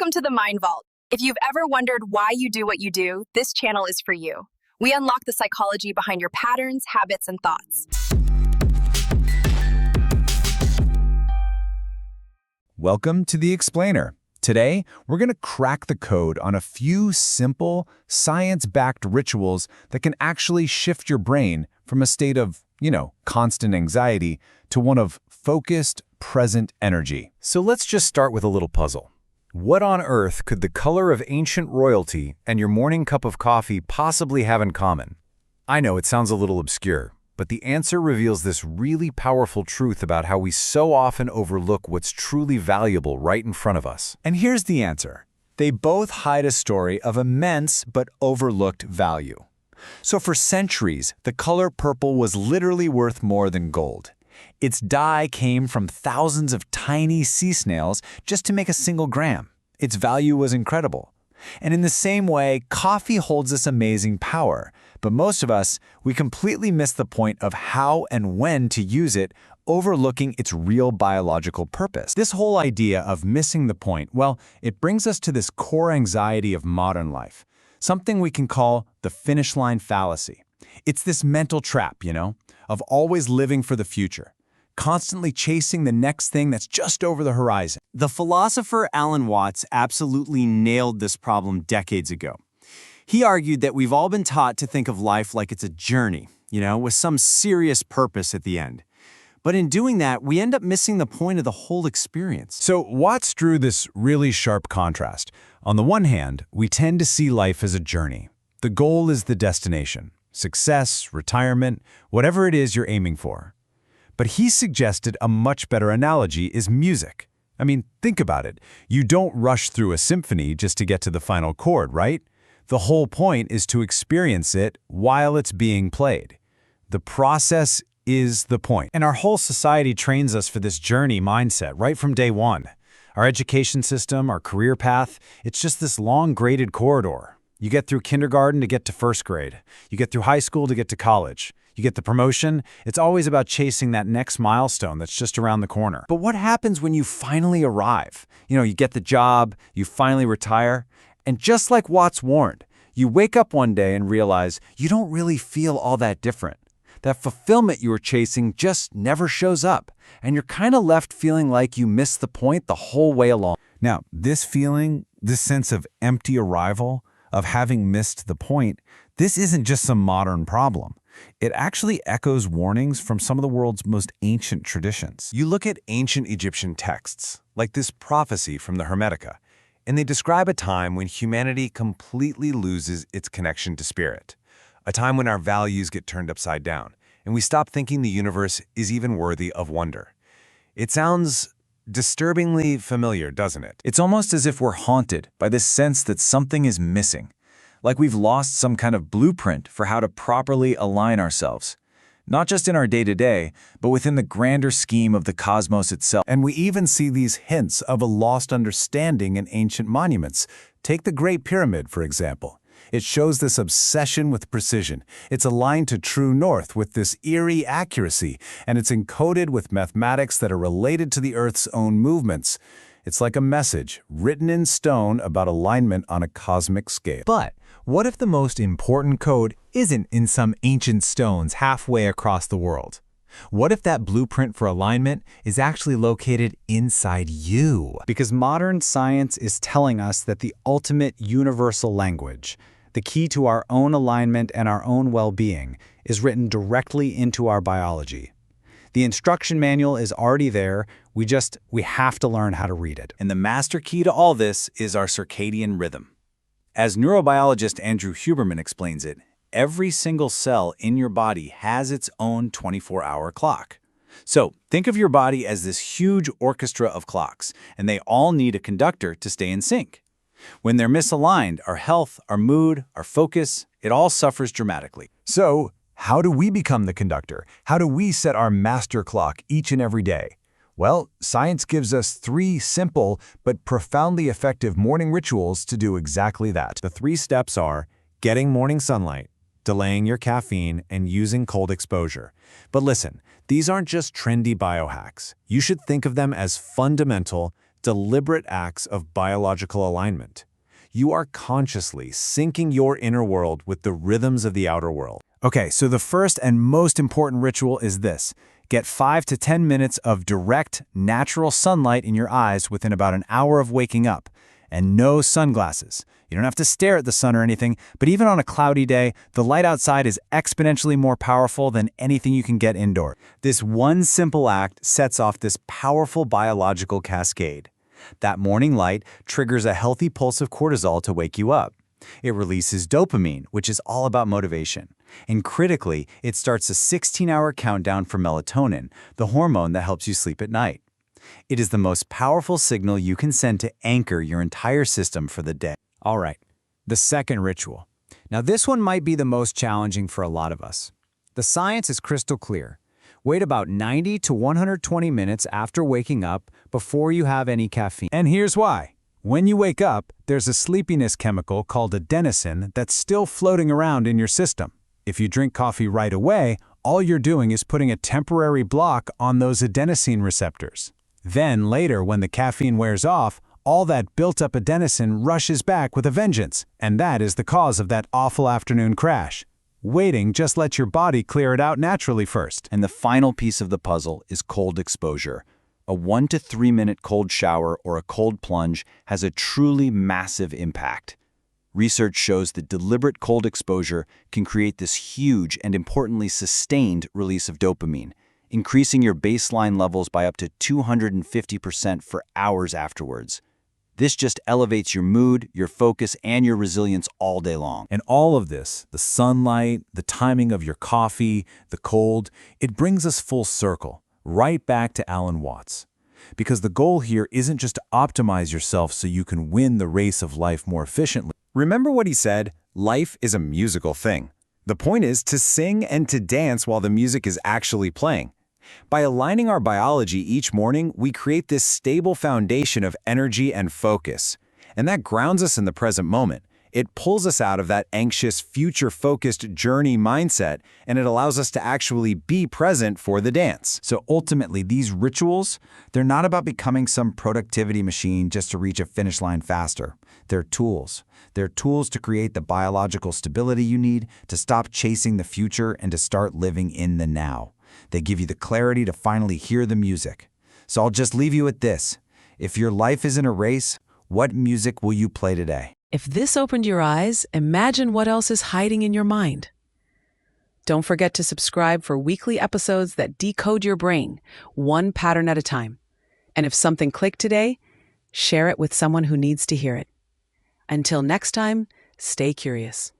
Welcome to the Mind Vault. If you've ever wondered why you do what you do, this channel is for you. We unlock the psychology behind your patterns, habits, and thoughts. Welcome to The Explainer. Today, we're going to crack the code on a few simple, science-backed rituals that can actually shift your brain from a state of, constant anxiety to one of focused, present energy. So let's just start with a little puzzle. What on earth could the color of ancient royalty and your morning cup of coffee possibly have in common? I know it sounds a little obscure, but the answer reveals this really powerful truth about how we so often overlook what's truly valuable right in front of us. And here's the answer. They both hide a story of immense but overlooked value. So for centuries, the color purple was literally worth more than gold. Its dye came from thousands of tiny sea snails just to make a single gram. Its value was incredible. And in the same way, coffee holds this amazing power. But most of us, we completely miss the point of how and when to use it, overlooking its real biological purpose. This whole idea of missing the point, well, it brings us to this core anxiety of modern life, something we can call the finish line fallacy. It's this mental trap, of always living for the future, constantly chasing the next thing that's just over the horizon. The philosopher Alan Watts absolutely nailed this problem decades ago. He argued that we've all been taught to think of life like it's a journey, with some serious purpose at the end. But in doing that, we end up missing the point of the whole experience. So Watts drew this really sharp contrast. On the one hand, we tend to see life as a journey. The goal is the destination, success, retirement, whatever it is you're aiming for. But he suggested a much better analogy is music. I mean, think about it. You don't rush through a symphony just to get to the final chord, right? The whole point is to experience it while it's being played. The process is the point. And our whole society trains us for this journey mindset right from day one. Our education system, our career path, it's just this long graded corridor. You get through kindergarten to get to first grade. You get through high school to get to college. You get the promotion. It's always about chasing that next milestone that's just around the corner. But what happens when you finally arrive? You get the job, you finally retire, and just like Watts warned, you wake up one day and realize you don't really feel all that different. That fulfillment you were chasing just never shows up, and you're kind of left feeling like you missed the point the whole way along. Now, this feeling, this sense of empty arrival, of having missed the point, this isn't just some modern problem. It actually echoes warnings from some of the world's most ancient traditions. You look at ancient Egyptian texts, like this prophecy from the Hermetica, and they describe a time when humanity completely loses its connection to spirit, a time when our values get turned upside down, and we stop thinking the universe is even worthy of wonder. It sounds disturbingly familiar, doesn't it? It's almost as if we're haunted by this sense that something is missing, like we've lost some kind of blueprint for how to properly align ourselves, not just in our day-to-day, but within the grander scheme of the cosmos itself. And we even see these hints of a lost understanding in ancient monuments. Take the Great Pyramid, for example. It shows this obsession with precision. It's aligned to true north with this eerie accuracy, and it's encoded with mathematics that are related to the Earth's own movements. It's like a message written in stone about alignment on a cosmic scale. But what if the most important code isn't in some ancient stones halfway across the world? What if that blueprint for alignment is actually located inside you? Because modern science is telling us that the ultimate universal language, the key to our own alignment and our own well-being, is written directly into our biology. The instruction manual is already there, we have to learn how to read it. And the master key to all this is our circadian rhythm. As neurobiologist Andrew Huberman explains it, every single cell in your body has its own 24-hour clock. So think of your body as this huge orchestra of clocks, and they all need a conductor to stay in sync. When they're misaligned, our health, our mood, our focus, it all suffers dramatically. So, how do we become the conductor? How do we set our master clock each and every day? Well, science gives us 3 simple but profoundly effective morning rituals to do exactly that. The 3 steps are getting morning sunlight, delaying your caffeine, and using cold exposure. But listen, these aren't just trendy biohacks. You should think of them as fundamental, deliberate acts of biological alignment. You are consciously syncing your inner world with the rhythms of the outer world. Okay, so the first and most important ritual is this. Get 5 to 10 minutes of direct, natural sunlight in your eyes within about an hour of waking up. And no sunglasses. You don't have to stare at the sun or anything, but even on a cloudy day, the light outside is exponentially more powerful than anything you can get indoor. This one simple act sets off this powerful biological cascade. That morning light triggers a healthy pulse of cortisol to wake you up. It releases dopamine, which is all about motivation. And critically, it starts a 16-hour countdown for melatonin, the hormone that helps you sleep at night. It is the most powerful signal you can send to anchor your entire system for the day. All right, the second ritual. Now this one might be the most challenging for a lot of us. The science is crystal clear. Wait about 90 to 120 minutes after waking up before you have any caffeine. And here's why. When you wake up, there's a sleepiness chemical called adenosine that's still floating around in your system. If you drink coffee right away, all you're doing is putting a temporary block on those adenosine receptors. Then later, when the caffeine wears off, all that built-up adenosine rushes back with a vengeance, and that is the cause of that awful afternoon crash. Waiting just lets your body clear it out naturally first. And the final piece of the puzzle is cold exposure. A 1 to 3 minute cold shower or a cold plunge has a truly massive impact. Research shows that deliberate cold exposure can create this huge and importantly sustained release of dopamine, increasing your baseline levels by up to 250% for hours afterwards. This just elevates your mood, your focus, and your resilience all day long. And all of this, the sunlight, the timing of your coffee, the cold, it brings us full circle, right back to Alan Watts. Because the goal here isn't just to optimize yourself so you can win the race of life more efficiently. Remember what he said? Life is a musical thing. The point is to sing and to dance while the music is actually playing. By aligning our biology each morning, we create this stable foundation of energy and focus. And that grounds us in the present moment. It pulls us out of that anxious, future-focused journey mindset, and it allows us to actually be present for the dance. So ultimately, these rituals, they're not about becoming some productivity machine just to reach a finish line faster. They're tools. They're tools to create the biological stability you need to stop chasing the future and to start living in the now. They give you the clarity to finally hear the music. So I'll just leave you with this. If your life isn't a race, what music will you play today? If this opened your eyes, imagine what else is hiding in your mind. Don't forget to subscribe for weekly episodes that decode your brain, one pattern at a time. And if something clicked today, share it with someone who needs to hear it. Until next time, stay curious.